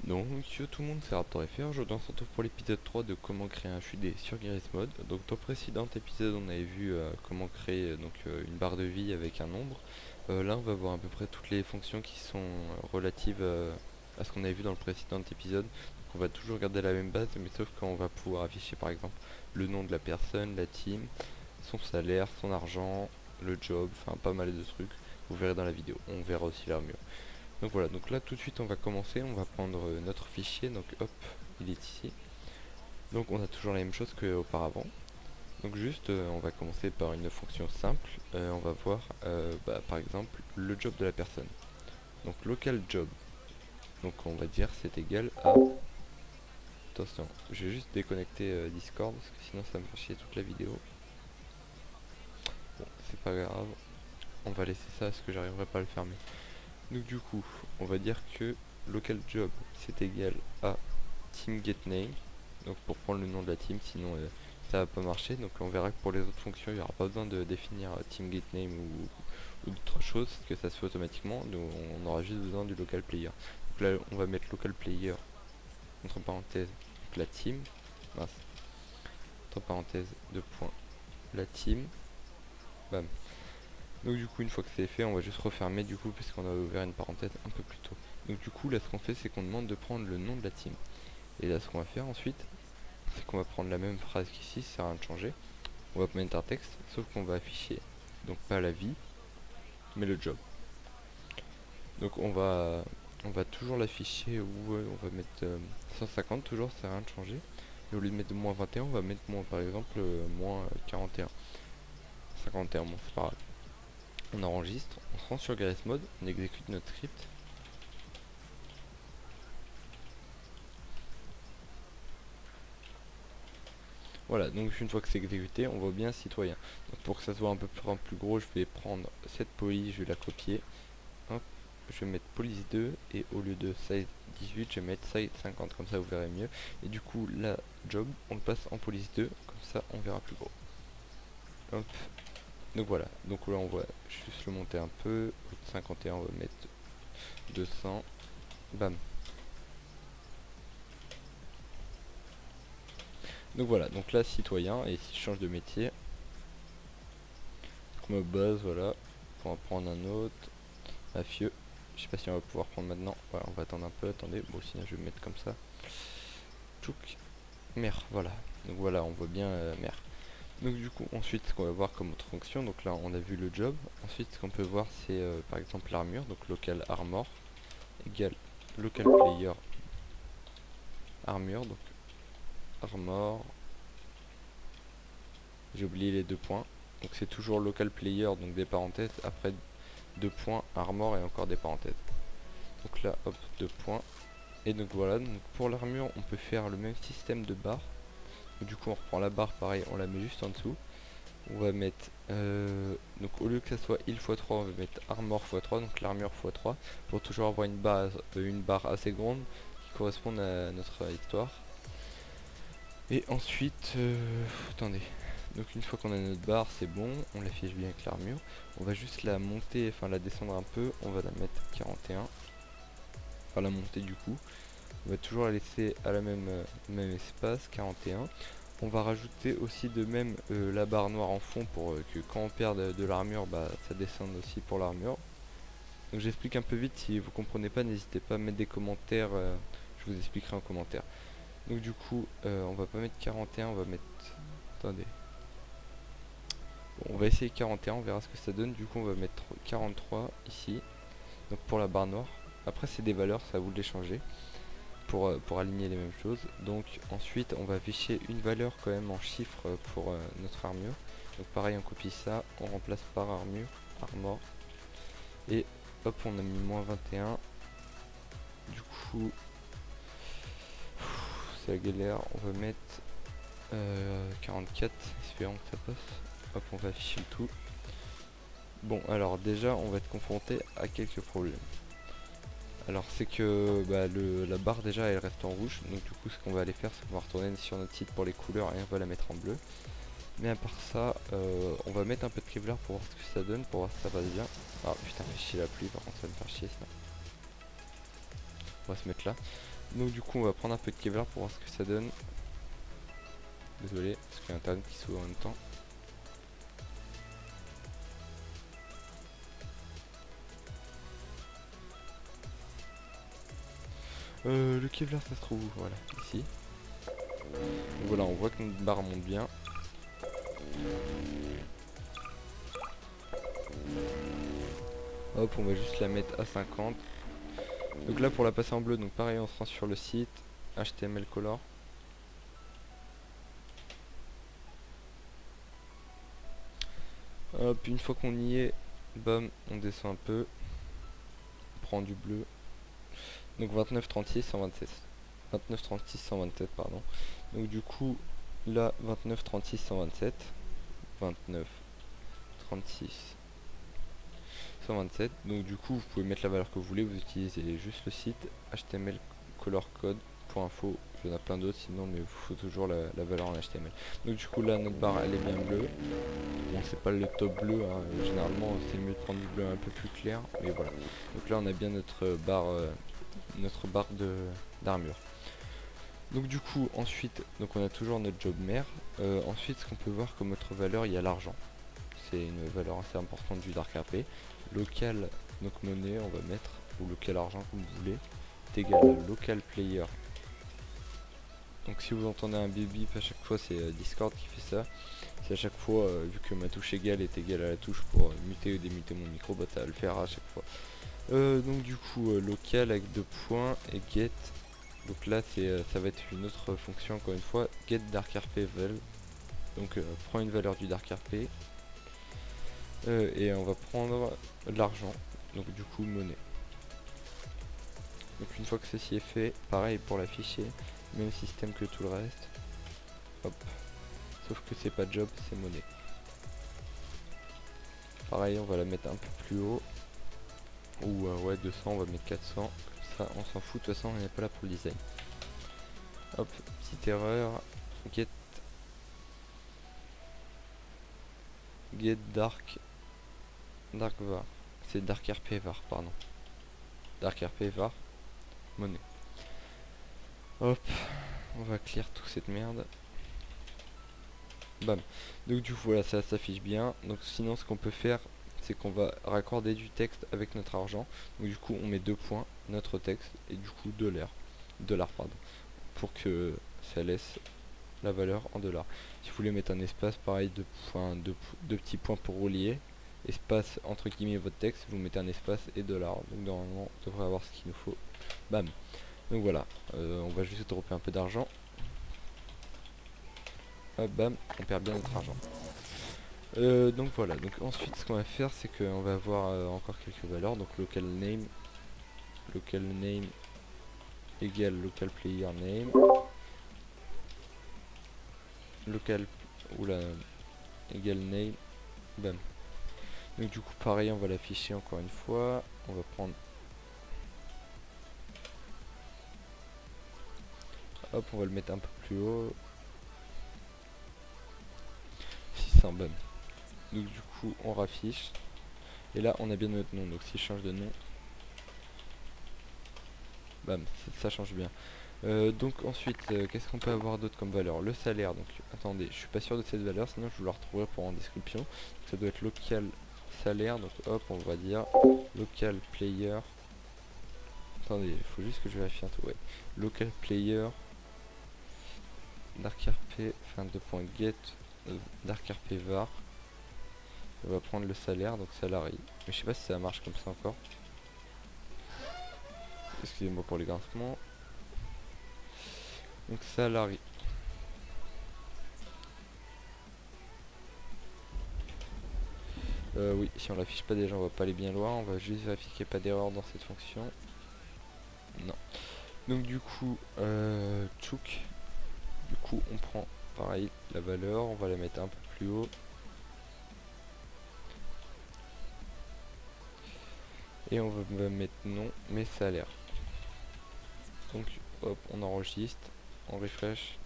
Donc yo tout le monde, c'est RaptorFR. Aujourd'hui on se retrouve pour l'épisode 3 de comment créer un HUD sur Garry's Mod. Donc dans le précédent épisode on avait vu comment créer une barre de vie avec un nombre. Là on va voir à peu près toutes les fonctions qui sont relatives à ce qu'on avait vu dans le précédent épisode. Donc on va toujours garder la même base, mais sauf qu'on va pouvoir afficher par exemple le nom de la personne, la team, son salaire, son argent, le job, enfin pas mal de trucs. Vous verrez dans la vidéo, on verra aussi l'armure. Donc voilà, donc là tout de suite on va commencer, on va prendre notre fichier, donc hop, il est ici. Donc on a toujours la même chose qu'auparavant. Donc juste on va commencer par une fonction simple, on va voir par exemple le job de la personne. Donc local job, donc on va dire c'est égal à... Attention, je vais juste déconnecter Discord parce que sinon ça me fait chier toute la vidéo. Bon, c'est pas grave, on va laisser ça parce que j'arriverai pas à le fermer. Donc du coup, on va dire que local job c'est égal à team_getName, donc pour prendre le nom de la team, sinon ça va pas marcher. Donc on verra que pour les autres fonctions il n'y aura pas besoin de définir team_getName ou d'autres choses, parce que ça se fait automatiquement. Donc on aura juste besoin du local player. Donc là on va mettre local player entre parenthèses donc la team, mince, entre parenthèses de points la team, bam. Donc du coup une fois que c'est fait on va juste refermer du coup parce qu'on a ouvert une parenthèse un peu plus tôt. Donc du coup là ce qu'on fait c'est qu'on demande de prendre le nom de la team. Et là ce qu'on va faire ensuite c'est qu'on va prendre la même phrase qu'ici, ça sert à rien de changer. On va mettre un texte, sauf qu'on va afficher donc pas la vie, mais le job. Donc on va toujours l'afficher où on va mettre 150 toujours, ça sert à rien de changer. Et au lieu de mettre moins 21, on va mettre moins par exemple moins 41. 51, bon c'est pas grave. On enregistre, on se rend sur Garry's Mod, on exécute notre script. Voilà, donc une fois que c'est exécuté, on voit bien citoyen. Donc pour que ça soit un peu plus gros, je vais prendre cette police, je vais la copier. Hop, je vais mettre police 2 et au lieu de size 18, je vais mettre size 50, comme ça vous verrez mieux. Et du coup, la job, on le passe en police 2, comme ça on verra plus gros. Hop, donc voilà, donc là on va juste le monter un peu. Au lieu de 51, on va mettre 200. Bam. Donc voilà, donc là citoyen, et si je change de métier, comme base, voilà, on va prendre un autre, mafieux. Je sais pas si on va pouvoir prendre maintenant. Voilà, on va attendre un peu, attendez, bon sinon je vais mettre comme ça. Tchouk, mer, voilà. Donc voilà, on voit bien mer. Donc du coup, ensuite, ce qu'on va voir comme autre fonction, donc là on a vu le job. Ensuite, ce qu'on peut voir, c'est par exemple l'armure, donc local armor égale local player armure, donc armor. J'ai oublié les deux points. Donc c'est toujours local player, donc des parenthèses, après deux points armor et encore des parenthèses. Donc là, hop, deux points. Et donc voilà, donc pour l'armure, on peut faire le même système de barre. Du coup, on reprend la barre, pareil, on la met juste en dessous. On va mettre, donc au lieu que ça soit il x3, on va mettre armor x3, donc l'armure x3, pour toujours avoir une barre assez grande qui corresponde à notre histoire. Et ensuite, attendez, donc une fois qu'on a notre barre, c'est bon, on l'affiche bien avec l'armure. On va juste la monter, enfin la descendre un peu, on va la mettre 41, enfin la monter du coup. On va toujours la laisser à la même espace, 41. On va rajouter aussi de même la barre noire en fond pour que quand on perd de l'armure, bah, ça descende aussi pour l'armure. Donc j'explique un peu vite, si vous comprenez pas, n'hésitez pas à mettre des commentaires, je vous expliquerai en commentaire. Donc du coup, on va pas mettre 41, on va mettre... Attendez. Bon, on va essayer 41, on verra ce que ça donne. Du coup, on va mettre 43 ici, donc pour la barre noire. Après, c'est des valeurs, ça à vous de les changer. Pour aligner les mêmes choses. Donc ensuite on va afficher une valeur quand même en chiffres pour notre armure. Donc pareil, on copie ça, on remplace par armure, armor, et hop, on a mis moins 21. Du coup c'est la galère, on va mettre 44, espérons que ça passe. Hop, on va afficher le tout. Bon, alors déjà on va être confronté à quelques problèmes. Alors c'est que la barre déjà elle reste en rouge, donc du coup ce qu'on va aller faire c'est qu'on va retourner sur notre site pour les couleurs et on va la mettre en bleu. Mais à part ça, on va mettre un peu de Kevlar pour voir ce que ça donne, pour voir si ça passe bien. Ah putain, fait chier la pluie, par contre ça va me faire chier ça. On va se mettre là. Donc du coup on va prendre un peu de Kevlar pour voir ce que ça donne. Désolé, parce qu'il y a internet qui s'ouvre en même temps. Le Kevlar ça se trouve où? Voilà, ici. Donc voilà, on voit que notre barre monte bien. Hop, on va juste la mettre à 50. Donc là pour la passer en bleu, donc pareil on se rend sur le site HTML Color. Hop, une fois qu'on y est, bam, on descend un peu. On prend du bleu. Donc 29, 36, 127. 29, 36, 127, pardon. Donc du coup, là, 29, 36, 127. 29, 36, 127. Donc du coup, vous pouvez mettre la valeur que vous voulez. Vous utilisez juste le site HTML Color Code.info. Il y en a plein d'autres sinon, mais il vous faut toujours la valeur en HTML. Donc du coup, là, notre barre, elle est bien bleue. Bon, c'est pas le top bleu, hein. Généralement, c'est mieux de prendre du bleu un peu plus clair. Mais voilà. Donc là, on a bien notre barre d'armure. Donc du coup ensuite, donc on a toujours notre job mère. Ensuite ce qu'on peut voir comme autre valeur, il y a l'argent. C'est une valeur assez importante du Dark RP. Local, donc monnaie on va mettre, ou local argent comme vous voulez, est égal à local player. Donc si vous entendez un bip bip à chaque fois, c'est Discord qui fait ça. C'est à chaque fois, vu que ma touche égale est égale à la touche pour muter ou démuter mon micro, bah ça va le faire à chaque fois. Donc du coup local avec 2 points et get. Donc là ça va être une autre fonction encore une fois, get dark RP val. Donc prend une valeur du dark RP et on va prendre de l'argent, donc du coup monnaie. Donc une fois que ceci est fait, pareil pour l'afficher, même système que tout le reste. Hop. Sauf que c'est pas job, c'est monnaie. Pareil, on va la mettre un peu plus haut. Ou ouais 200, on va mettre 400. Comme ça on s'en fout, de toute façon on n'est pas là pour le design. Hop, petite erreur. Get dark var. C'est dark RP var, pardon. Dark RP var. Monnaie. Hop, on va clear toute cette merde. Bam. Donc du coup voilà, ça s'affiche bien. Donc sinon ce qu'on peut faire, c'est qu'on va raccorder du texte avec notre argent. Donc du coup on met 2 points, notre texte, et du coup dollars pardon, pour que ça laisse la valeur en dollars. Si vous voulez mettre un espace, pareil, deux petits points pour relier. Espace entre guillemets votre texte, vous mettez un espace et dollars. Donc normalement on devrait avoir ce qu'il nous faut. Bam. Donc voilà, on va juste dropper un peu d'argent. Hop, bam, on perd bien notre argent. Donc voilà, donc ensuite ce qu'on va faire c'est qu'on va avoir encore quelques valeurs. Donc local name égale local player name, local oula égale name, bam. Donc du coup pareil on va l'afficher encore une fois. On va prendre, hop, on va le mettre un peu plus haut, 600, bam. Donc du coup on raffiche. Et là on a bien notre nom. Donc si je change de nom, bam, ça change bien. Donc ensuite qu'est-ce qu'on peut avoir d'autre comme valeur? Le salaire. Donc attendez, je suis pas sûr de cette valeur, sinon je vous la retrouverai pour en description. Ça doit être local salaire. Donc hop, on va dire local player. Attendez, il faut juste que je vérifie un tout. Ouais. Local player dark RP, enfin 2.get dark RP var. On va prendre le salaire, donc salarié. Mais je sais pas si ça marche comme ça encore. Excusez-moi pour les grincements. Donc salarié. Oui, si on l'affiche pas déjà on va pas aller bien loin. On va juste vérifier qu'il n'y a pas d'erreur dans cette fonction. Non. Donc du coup, tchouk. Du coup on prend pareil la valeur, on va la mettre un peu plus haut. Et on va mettre nom, mais salaire. Donc hop, on enregistre, on refresh.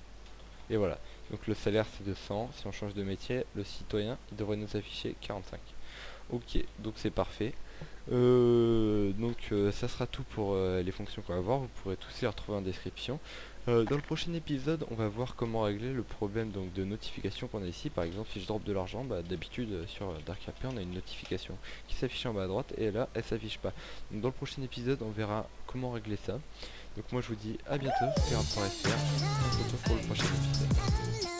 Et voilà. Donc le salaire c'est de 100. Si on change de métier, le citoyen il devrait nous afficher 45. Ok, donc c'est parfait. Ça sera tout pour les fonctions qu'on va voir, vous pourrez tous les retrouver en description. Dans le prochain épisode, on va voir comment régler le problème donc, de notification qu'on a ici. Par exemple, si je drop de l'argent, d'habitude sur Dark RP on a une notification qui s'affiche en bas à droite et là elle s'affiche pas. Donc dans le prochain épisode, on verra comment régler ça. Donc moi je vous dis à bientôt, c'était Raptor FR, on se retrouve pour le prochain épisode.